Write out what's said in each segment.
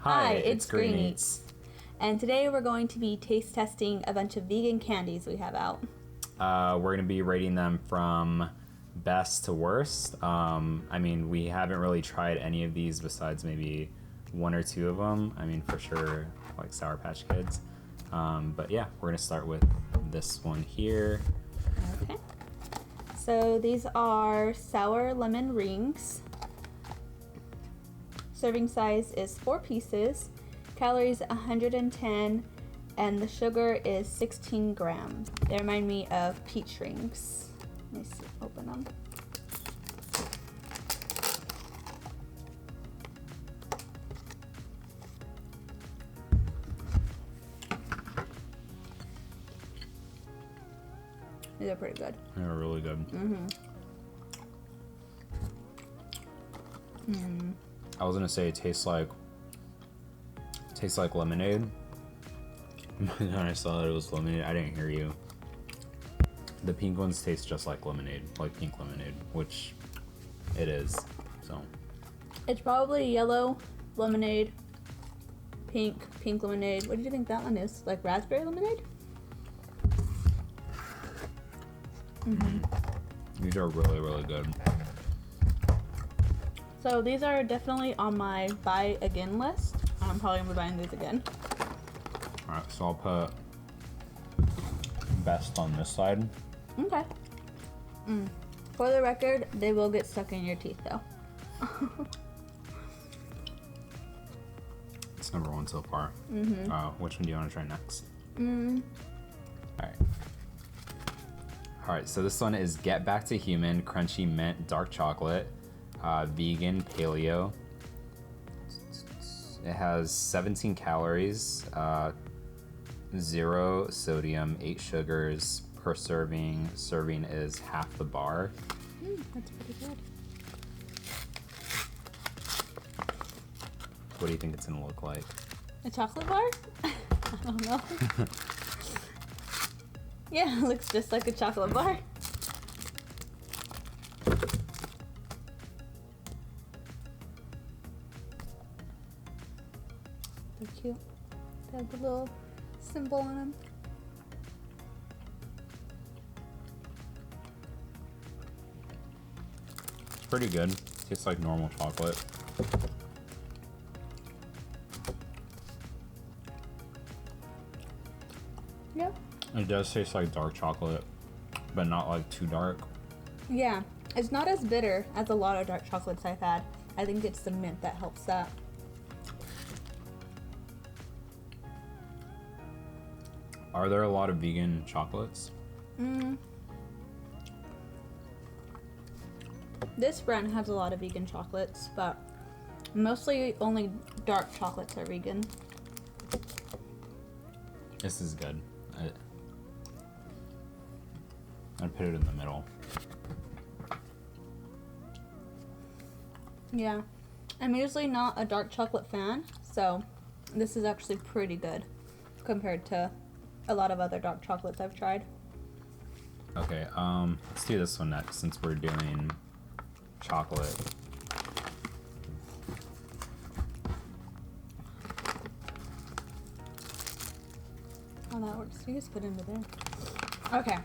Hi, it's Green Eats. And today we're going to be taste testing a bunch of vegan candies we have out. We're going to be rating them from best to worst. I mean, we haven't really tried any of these besides maybe one or two of them. I mean, for sure, like Sour Patch Kids. But yeah, we're going to start with this one here. Okay. So these are sour lemon rings. Serving size is 4 pieces. Calories 110, and the sugar is 16 grams. They remind me of peach rings. Let me see, open them. These are pretty good. They're really good. I was gonna say it tastes like lemonade. When I saw that it was lemonade, I didn't hear you. The pink ones taste just like lemonade, like pink lemonade, which it is. So it's probably yellow lemonade, pink lemonade. What do you think that one is? Like raspberry lemonade? These are really, really good. So these are definitely on my buy again list. I'm probably gonna be buying these again. Alright, so I'll put best on this side. Okay. For the record, they will get stuck in your teeth though. It's number one so far. Which one do you want to try next? Alright, so this one is Get Back to Human Crunchy Mint Dark Chocolate. Vegan paleo. It has 17 calories, 0 sodium, 8 sugars per serving. Serving is half the bar. That's pretty good. What do you think it's gonna look like? A chocolate bar? I don't know. Yeah, it looks just like a chocolate bar. They're cute. They have the little symbol on them. It's pretty good. Tastes like normal chocolate. Yep. It does taste like dark chocolate, but not like too dark. Yeah, it's not as bitter as a lot of dark chocolates I've had. I think it's the mint that helps that. Are there a lot of vegan chocolates? This brand has a lot of vegan chocolates, but mostly only dark chocolates are vegan. This is good. I'd put it in the middle. Yeah, I'm usually not a dark chocolate fan, so this is actually pretty good compared to a lot of other dark chocolates I've tried. Okay, let's do this one next since we're doing chocolate. Oh, that works. You just put it into there. Okay.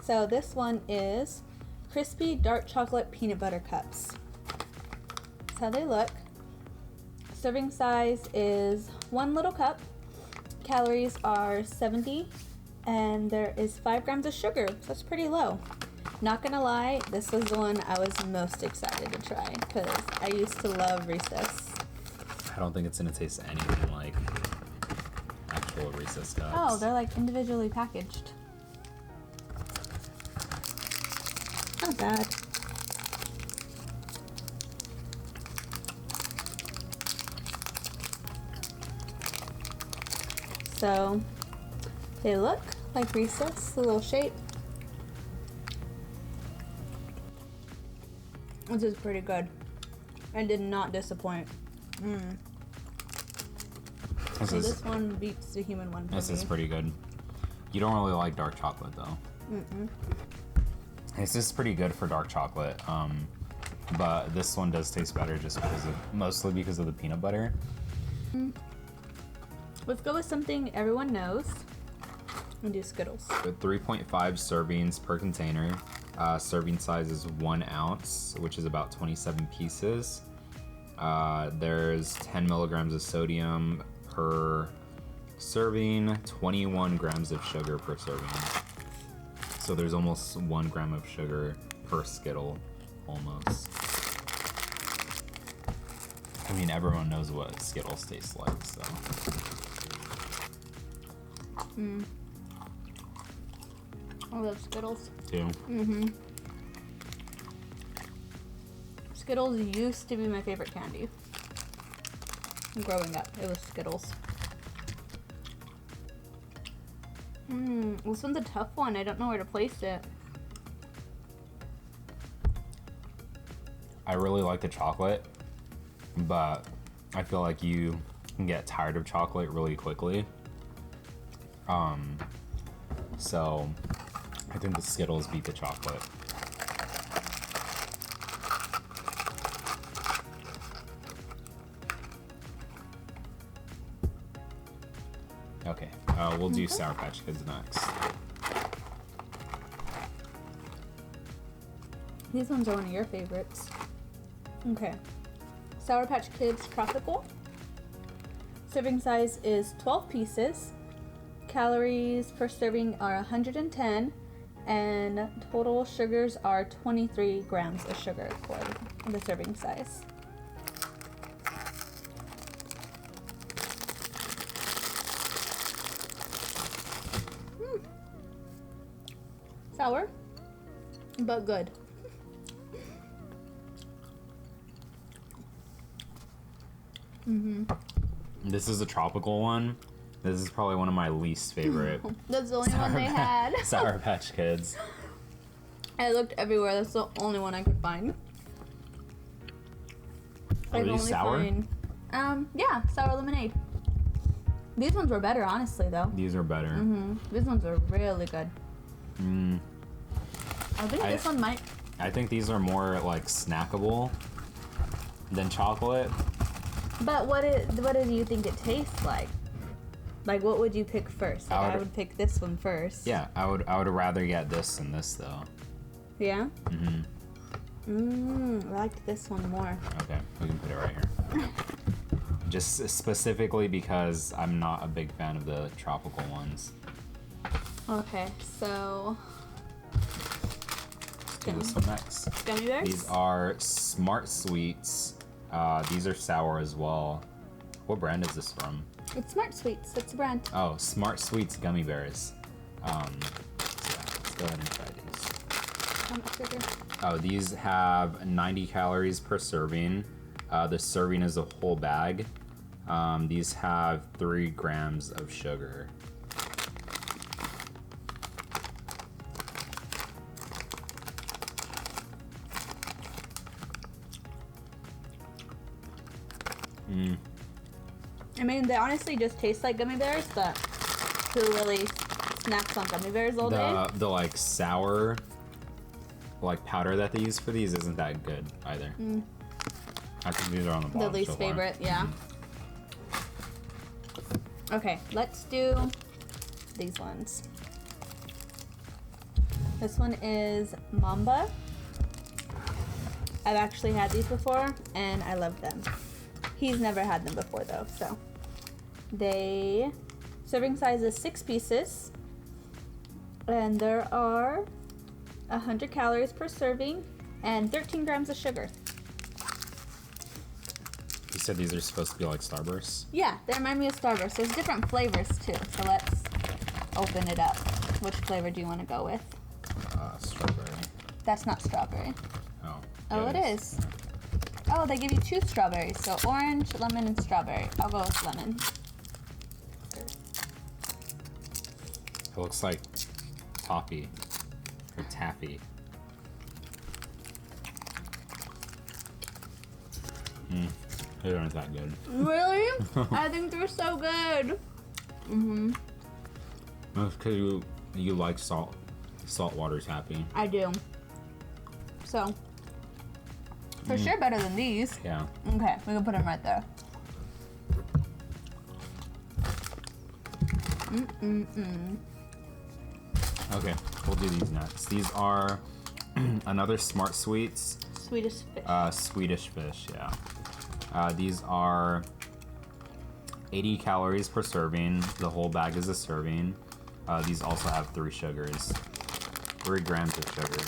So this one is crispy dark chocolate peanut butter cups. That's how they look. Serving size is 1 little cup. Calories are 70, and there is 5 grams of sugar, so that's pretty low. Not gonna lie, this was the one I was most excited to try because I used to love Reese's. I don't think it's gonna taste anything like actual Reese's cups. Oh, they're like individually packaged. Not bad. So they look like Reese's, the little shape. This is pretty good. I did not disappoint. So this one beats the human one for This me. is pretty good. You don't really like dark chocolate though. This is pretty good for dark chocolate. but this one does taste better just mostly because of the peanut butter. Let's go with something everyone knows and do Skittles. With 3.5 servings per container. Serving size is 1 ounce, which is about 27 pieces. There's 10 milligrams of sodium per serving, 21 grams of sugar per serving. So there's almost 1 gram of sugar per Skittle, almost. I mean, everyone knows what Skittles taste like, so. I love Skittles. Too. Skittles used to be my favorite candy. Growing up, it was Skittles. This one's a tough one. I don't know where to place it. I really like the chocolate, but I feel like you can get tired of chocolate really quickly. So I think the Skittles beat the chocolate. Okay, we'll do Sour Patch Kids next. These ones are one of your favorites. Okay. Sour Patch Kids Tropical. Serving size is 12 pieces. Calories per serving are 110, and total sugars are 23 grams of sugar for the serving size. Sour, but good. This is a tropical one. This is probably one of my least favorite. That's the only one they had. Sour Patch Kids. I looked everywhere. That's the only one I could find. Are these sour? Yeah, sour lemonade. These ones were better, honestly, though. These are better. These ones are really good. I think this one might. I think these are more like snackable than chocolate. But what do you think it tastes like? Like, what would you pick first? Like, I would pick this one first. Yeah, I would rather get this than this though. Yeah? I liked this one more. Okay, we can put it right here. Just specifically because I'm not a big fan of the tropical ones. Okay, so Do this one next. Gummybears? These are Smart Sweets. These are sour as well. What brand is this from? It's Smart Sweets. That's the brand. Oh, Smart Sweets Gummybears. So yeah, let's go ahead and try these. How much sugar? Oh, these have 90 calories per serving. The serving is a whole bag. These have 3 grams of sugar. I mean, they honestly just taste like gummy bears, but who really snacks on gummy bears all day? The like sour like powder that they use for these isn't that good either. I think these are on the bottom. The least so far. favorite, yeah. Okay, let's do these ones. This one is Mamba. I've actually had these before, and I love them. He's never had them before, though, so. Serving size is 6 pieces, and there are 100 calories per serving and 13 grams of sugar. You said these are supposed to be like Starbursts? Yeah, they remind me of Starburst. There's different flavors, too, so let's open it up. Which flavor do you want to go with? Strawberry. That's not strawberry. Oh. Oh, it is. Oh, they give you 2 strawberries, so orange, lemon, and strawberry. I'll go with lemon. It looks like toffee or taffy. They aren't that good. Really? I think they're so good. That's because you like saltwater taffy. I do. So, For sure better than these. Yeah. Okay, we can put them right there. Okay, we'll do these next. These are another Smart Sweets. Swedish fish. Swedish fish, yeah. These are 80 calories per serving. The whole bag is a serving. These also have 3 sugars. 3 grams of sugar.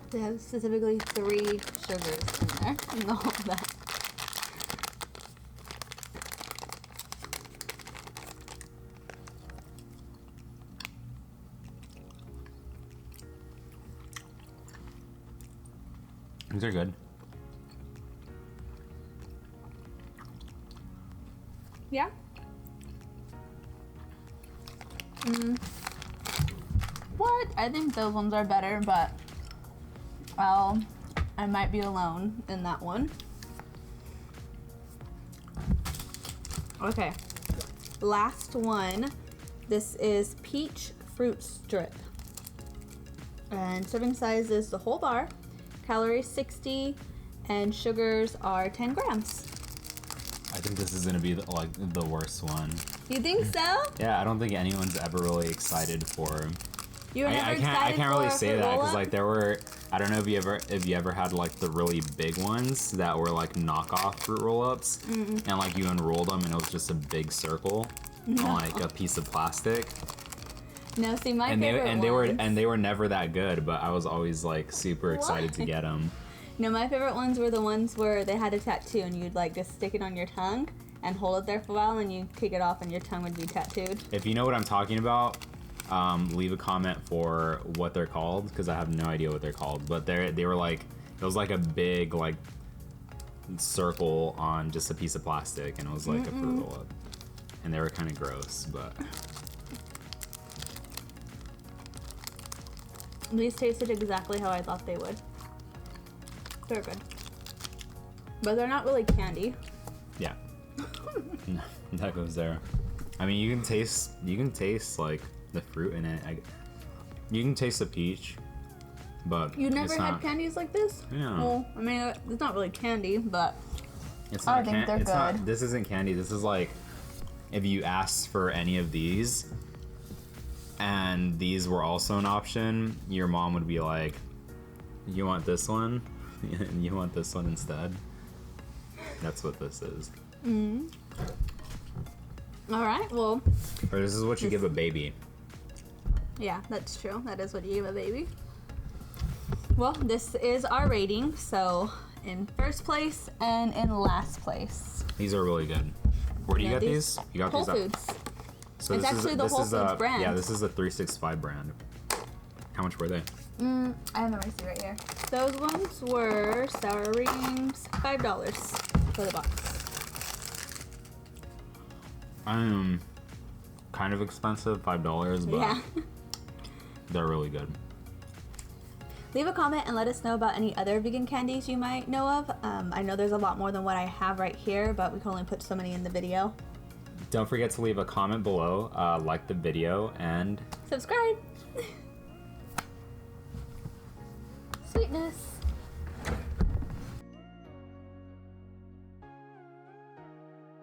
They have specifically 3 sugars in there in the whole bag. These are good. Yeah. What? I think those ones are better, but well, I might be alone in that one. Okay. Last one. This is peach fruit strip. And serving size is the whole bar. Calories 60 and sugars are 10 grams. I think this is gonna be the worst one. You think so? Yeah, I don't think anyone's ever really excited for. You were never I excited can't really for a say fruit that because roll-up? like there were, I don't know if you ever had like the really big ones that were like knockoff fruit roll-ups, and like you unrolled them and it was just a big circle on like a piece of plastic. No, see my And favorite they were never that good, but I was always like super excited to Why? get them. No, my favorite ones were the ones where they had a tattoo and you'd like just stick it on your tongue and hold it there for a while and you'd take it off and your tongue would be tattooed. If you know what I'm talking about, leave a comment for what they're called because I have no idea what they're called. But they were like, it was like a big like circle on just a piece of plastic and it was like a fruit roll up, and they were kind of gross, but. These tasted exactly how I thought they would. They're good. But they're not really candy. Yeah. No, that goes there. I mean, you can taste like the fruit in it. You can taste the peach, but You never it's had not, candies like this? Yeah. Well, I mean, it's not really candy, but It's I not. think they're it's not. good. This isn't candy. This is like, if you asked for any of these, and these were also an option, your mom would be like, "You want this one? And you want this one instead?" That's what this is. all right, well, Or this is what you give a baby. yeah, that's true. That is what you give a baby. Well, this is our rating. So in first place and in last place. These are really good. Where do you Yeah, get these? You got Whole these. Foods. So It's actually the Whole Foods brand. Yeah, this is the 365 brand. How much were they? I have the receipt right here. Those ones were sour rings, $5 for the box. Kind of expensive, $5, but Yeah. they're really good. Leave a comment and let us know about any other vegan candies you might know of. I know there's a lot more than what I have right here, but we can only put so many in the video. Don't forget to leave a comment below, like the video, and Subscribe! Sweetness!